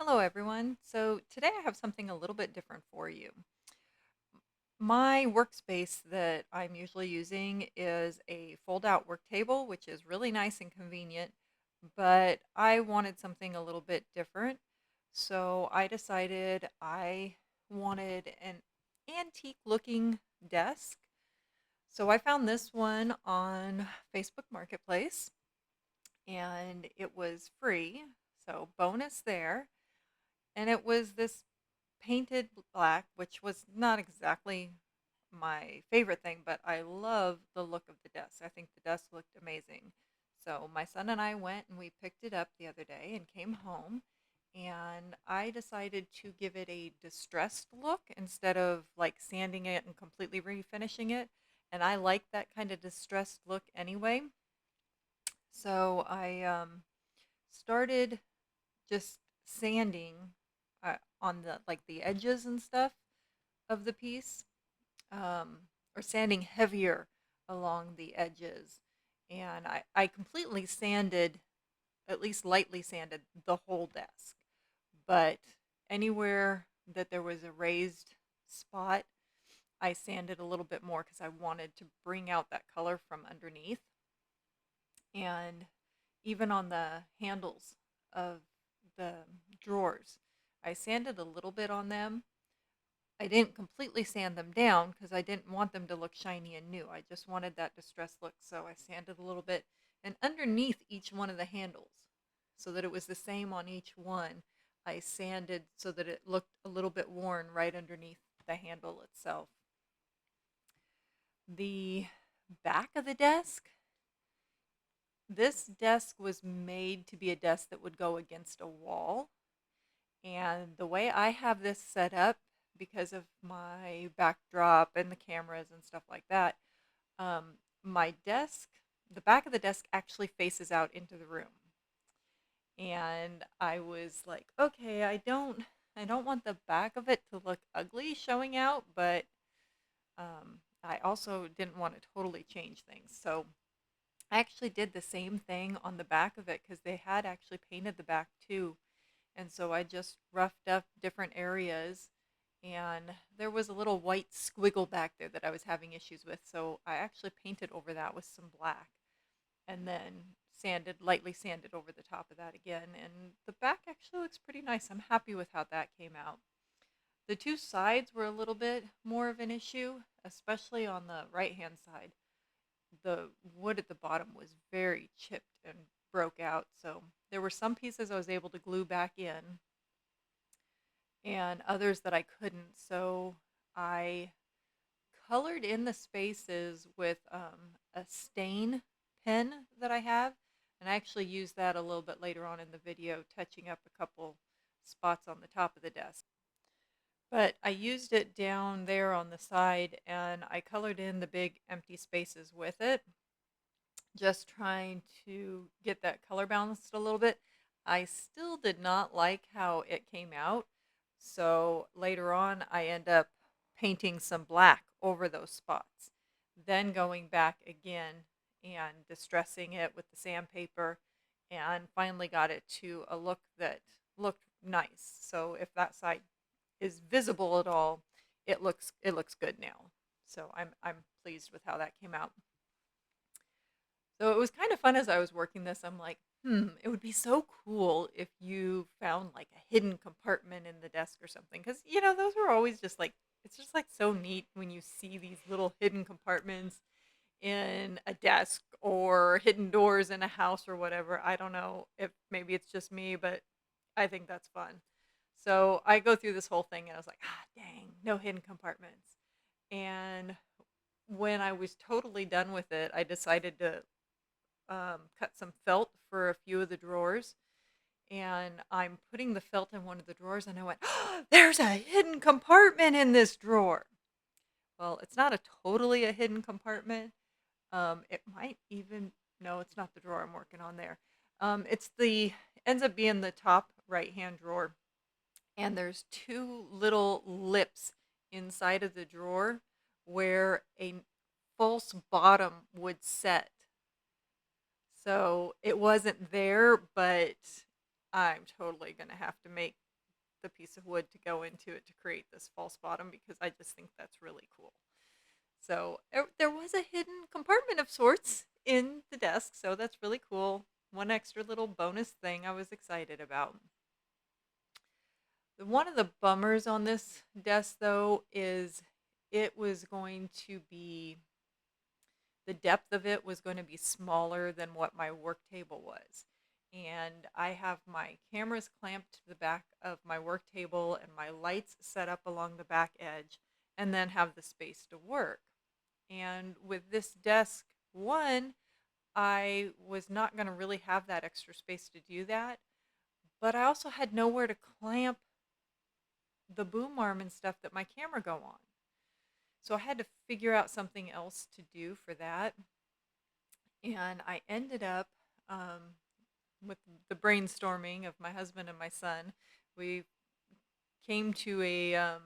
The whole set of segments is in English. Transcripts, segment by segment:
Hello, everyone. So today I have something a little bit different for you. My workspace that I'm usually using is a fold-out work table, which is really nice and convenient, but I wanted something a little bit different. So I decided I wanted an antique-looking desk. So I found this one on Facebook Marketplace, and it was free. So bonus there. And it was this painted black, which was not exactly my favorite thing, but I love the look of the desk. I think the desk looked amazing. So my son and I went and we picked it up the other day and came home, and I decided to give it a distressed look instead of like sanding it and completely refinishing it. And I like that kind of distressed look anyway. So I started just sanding on the like the edges and stuff of the piece, um, or sanding heavier along the edges. And I completely sanded, at least lightly sanded, the whole desk. But anywhere that there was a raised spot, I sanded a little bit more because I wanted to bring out that color from underneath. And even on the handles of the drawers, I sanded a little bit on them. I didn't completely sand them down because I didn't want them to look shiny and new. I just wanted that distressed look, so I sanded a little bit. And underneath each one of the handles, so that it was the same on each one, I sanded so that it looked a little bit worn right underneath the handle itself. The back of the desk, this desk was made to be a desk that would go against a wall. And the way I have this set up, because of my backdrop and the cameras and stuff like that, my desk, the back of the desk actually faces out into the room. And I was like, okay, I don't want the back of it to look ugly showing out, but I also didn't want to totally change things. So I actually did the same thing on the back of it because they had actually painted the back too. And so I just roughed up different areas, and there was a little white squiggle back there that I was having issues with. So I actually painted over that with some black and then lightly sanded over the top of that again. And the back actually looks pretty nice. I'm happy with how that came out. The two sides were a little bit more of an issue, especially on the right-hand side. The wood at the bottom was very chipped and broke out. So there were some pieces I was able to glue back in and others that I couldn't. So I colored in the spaces with a stain pen that I have. And I actually used that a little bit later on in the video, touching up a couple spots on the top of the desk. But I used it down there on the side and I colored in the big empty spaces with it, just trying to get that color balanced a little bit. I still did not like how it came out. So later on, I end up painting some black over those spots. Then going back again and distressing it with the sandpaper, and finally got it to a look that looked nice. So if that side is visible at all, it looks good now. So I'm pleased with how that came out. So it was kind of fun as I was working this. I'm like, it would be so cool if you found like a hidden compartment in the desk or something. Because, those are always just like, it's just like so neat when you see these little hidden compartments in a desk or hidden doors in a house or whatever. I don't know if maybe it's just me, but I think that's fun. So I go through this whole thing and I was like, dang, no hidden compartments. And when I was totally done with it, I decided to cut some felt for a few of the drawers. And I'm putting the felt in one of the drawers, and I went, there's a hidden compartment in this drawer. Well, it's not totally a hidden compartment. It might even, no, it's not the drawer I'm working on there. It's ends up being the top right-hand drawer. And there's two little lips inside of the drawer where a false bottom would set. So it wasn't there, but I'm totally going to have to make the piece of wood to go into it to create this false bottom because I just think that's really cool. So there was a hidden compartment of sorts in the desk, so that's really cool. One extra little bonus thing I was excited about. One of the bummers on this desk, though, is it was going to be, the depth of it was going to be smaller than what my work table was. And I have my cameras clamped to the back of my work table and my lights set up along the back edge, and then have the space to work. And with this desk, one, I was not going to really have that extra space to do that, but I also had nowhere to clamp the boom arm and stuff that my camera go on. So I had to figure out something else to do for that. And I ended up, with the brainstorming of my husband and my son, we came to a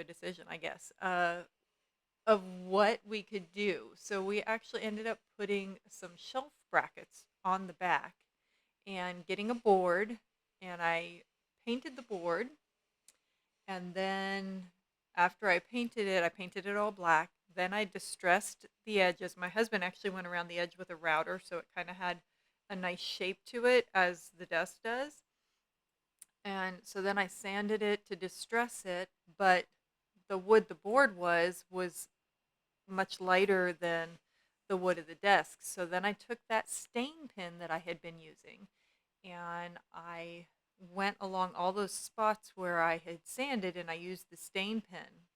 decision, I guess, of what we could do. So we actually ended up putting some shelf brackets on the back and getting a board, and I painted the board. And then after I painted it all black. Then I distressed the edges. My husband actually went around the edge with a router, so it kind of had a nice shape to it, as the desk does. And so then I sanded it to distress it, but the wood the board was much lighter than the wood of the desk. So then I took that stain pen that I had been using, and I went along all those spots where I had sanded, and I used the stain pen.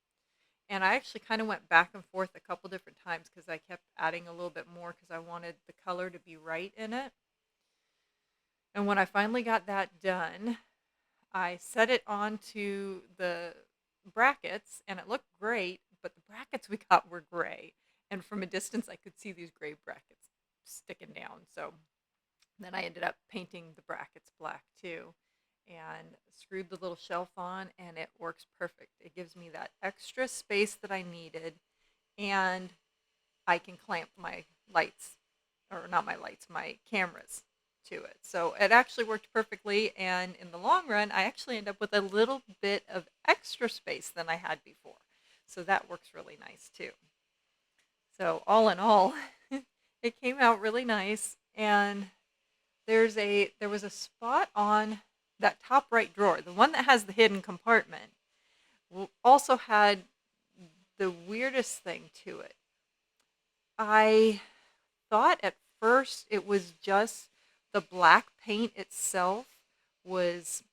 And I actually kind of went back and forth a couple different times because I kept adding a little bit more because I wanted the color to be right in it. And when I finally got that done, I set it onto the brackets and it looked great, but the brackets we got were gray. And from a distance, I could see these gray brackets sticking down. So then I ended up painting the brackets black too, and screwed the little shelf on, and it works perfect. It gives me that extra space that I needed, and I can clamp my lights, or not my lights, my cameras to it. So it actually worked perfectly, and in the long run, I actually end up with a little bit of extra space than I had before. So that works really nice too. So all in all, it came out really nice, and there was a spot on that top right drawer, the one that has the hidden compartment, also had the weirdest thing to it. I thought at first it was just the black paint itself was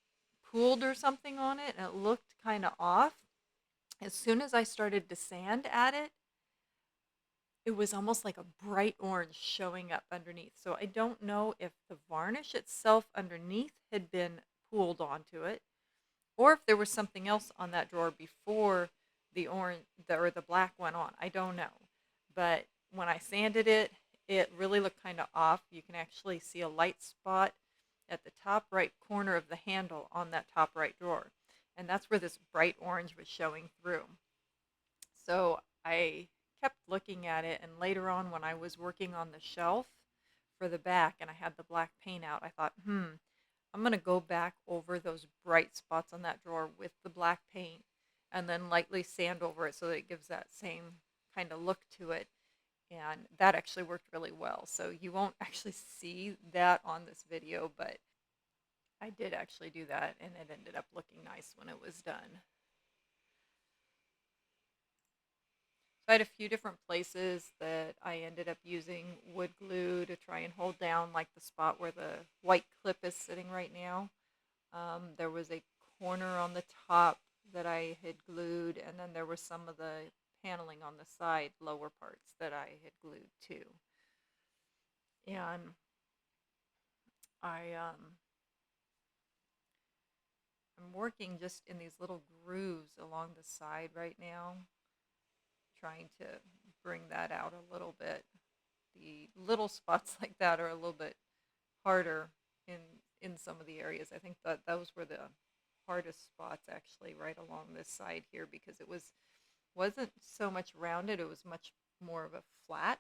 pooled or something on it, and it looked kind of off. As soon as I started to sand at it, it was almost like a bright orange showing up underneath. So I don't know if the varnish itself underneath had been pooled onto it, or if there was something else on that drawer before the orange or the black went on. I don't know. But when I sanded it, it really looked kind of off. You can actually see a light spot at the top right corner of the handle on that top right drawer. And that's where this bright orange was showing through. So I kept looking at it, and later on when I was working on the shelf for the back and I had the black paint out, I thought, I'm going to go back over those bright spots on that drawer with the black paint and then lightly sand over it so that it gives that same kind of look to it. And that actually worked really well. So you won't actually see that on this video, but I did actually do that, and it ended up looking nice when it was done. So I had a few different places that I ended up using wood glue to try and hold down, like the spot where the white clip is sitting right now. There was a corner on the top that I had glued, and then there was some of the paneling on the side, lower parts, that I had glued too. And I'm working just in these little grooves along the side right now, trying to bring that out a little bit. The little spots like that are a little bit harder in some of the areas. I think that those were the hardest spots actually right along this side here, because it wasn't so much rounded, it was much more of a flat.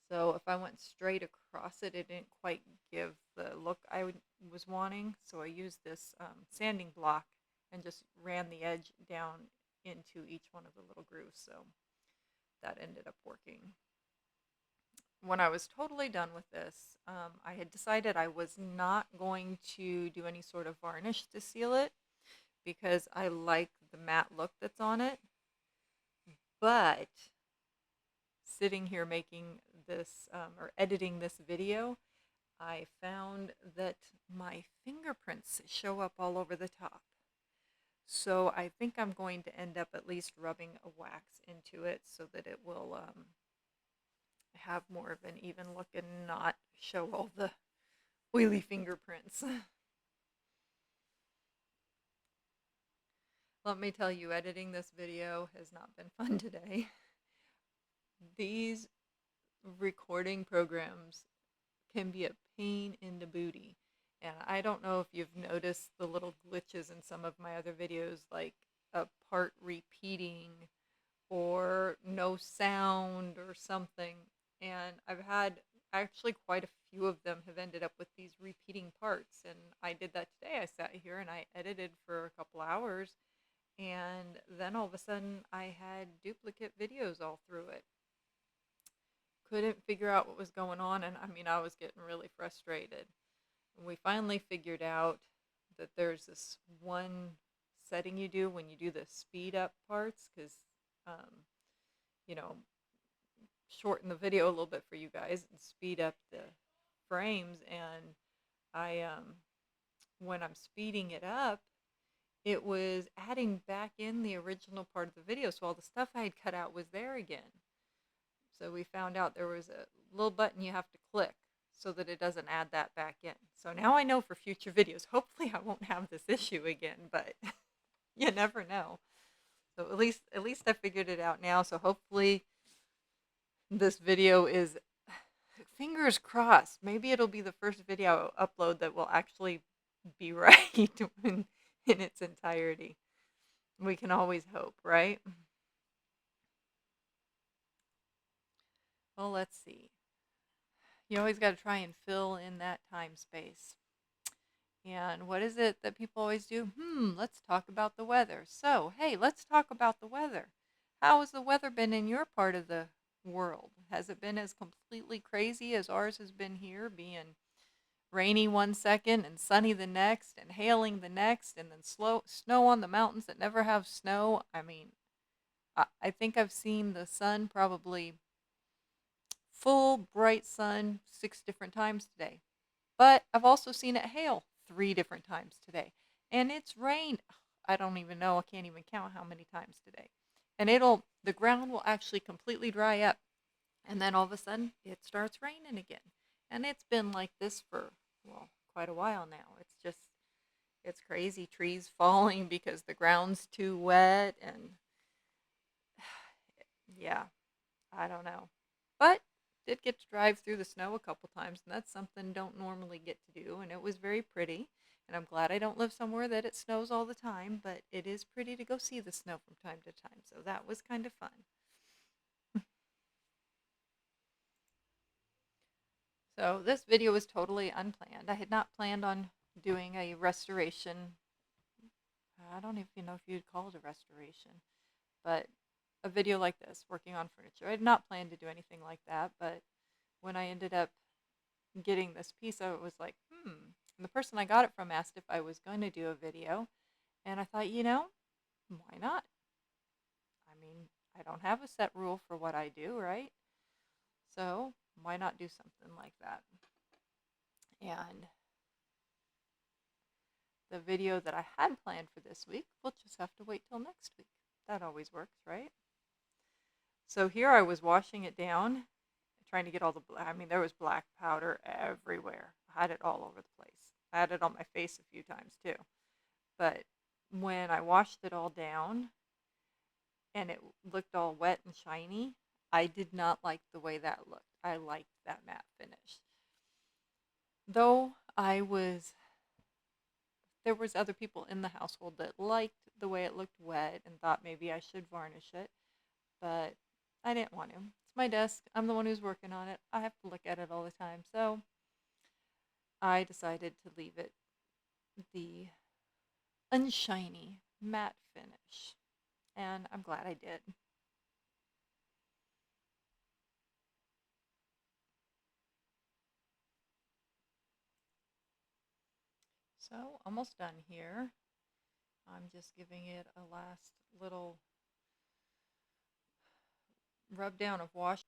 So if I went straight across it, it didn't quite give the look was wanting. So I used this sanding block and just ran the edge down into each one of the little grooves. So that ended up working. When I was totally done with this, I had decided I was not going to do any sort of varnish to seal it because I like the matte look that's on it. But sitting here making this or editing this video, I found that my fingerprints show up all over the top. So I think I'm going to end up at least rubbing a wax into it so that it will have more of an even look and not show all the oily fingerprints. Let me tell you, editing this video has not been fun today. These recording programs can be a pain in the booty. And I don't know if you've noticed the little glitches in some of my other videos, like a part repeating or no sound or something. And I've had actually quite a few of them have ended up with these repeating parts. And I did that today. I sat here and I edited for a couple hours. And then all of a sudden I had duplicate videos all through it. Couldn't figure out what was going on. And I mean, I was getting really frustrated. And we finally figured out that there's this one setting you do when you do the speed up parts because, you know, shorten the video a little bit for you guys and speed up the frames. And I, when I'm speeding it up, it was adding back in the original part of the video. So all the stuff I had cut out was there again. So we found out there was a little button you have to click so that it doesn't add that back in. So now I know for future videos, hopefully I won't have this issue again, but you never know. So at least I figured it out now. So hopefully this video is, fingers crossed, maybe it'll be the first video I upload that will actually be right in its entirety. We can always hope, right? Well, let's see. You always got to try and fill in that time space. And what is it that people always do? Let's talk about the weather. So, hey, let's talk about the weather. How has the weather been in your part of the world? Has it been as completely crazy as ours has been here, being rainy one second and sunny the next and hailing the next and then snow on the mountains that never have snow? I mean, I think I've seen the sun probably full bright sun 6 different times today. But I've also seen it hail 3 different times today. And it's rained, I don't even know, I can't even count how many times today. And the ground will actually completely dry up. And then all of a sudden, it starts raining again. And it's been like this for, well, quite a while now. It's crazy. Trees falling because the ground's too wet. And yeah, I don't know. But did get to drive through the snow a couple times, and that's something don't normally get to do, and it was very pretty. And I'm glad I don't live somewhere that it snows all the time, but it is pretty to go see the snow from time to time, so that was kind of fun. So this video was totally unplanned. I had not planned on doing a restoration. I don't even know if you'd call it a restoration, but a video like this, working on furniture. I had not planned to do anything like that, but when I ended up getting this piece of it was like, And the person I got it from asked if I was going to do a video, and I thought, why not? I mean, I don't have a set rule for what I do, right? So why not do something like that? And the video that I had planned for this week, we'll just have to wait till next week. That always works, right? So here I was washing it down, trying to get all the there was black powder everywhere. I had it all over the place. I had it on my face a few times too. But when I washed it all down and it looked all wet and shiny, I did not like the way that looked. I liked that matte finish. Though there was other people in the household that liked the way it looked wet and thought maybe I should varnish it, but I didn't want to. It's my desk. I'm the one who's working on it. I have to look at it all the time. So I decided to leave it the unshiny matte finish. And I'm glad I did. So almost done here. I'm just giving it a last little rub down of wash.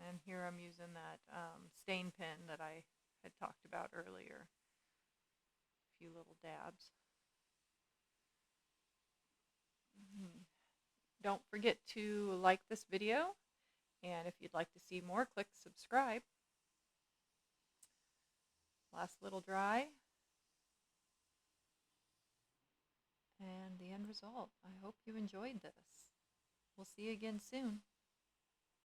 And here I'm using that stain pen that I had talked about earlier. A few little dabs. Don't forget to like this video, and if you'd like to see more, click subscribe. Last little dry, and the end result. I hope you enjoyed this. We'll see you again soon.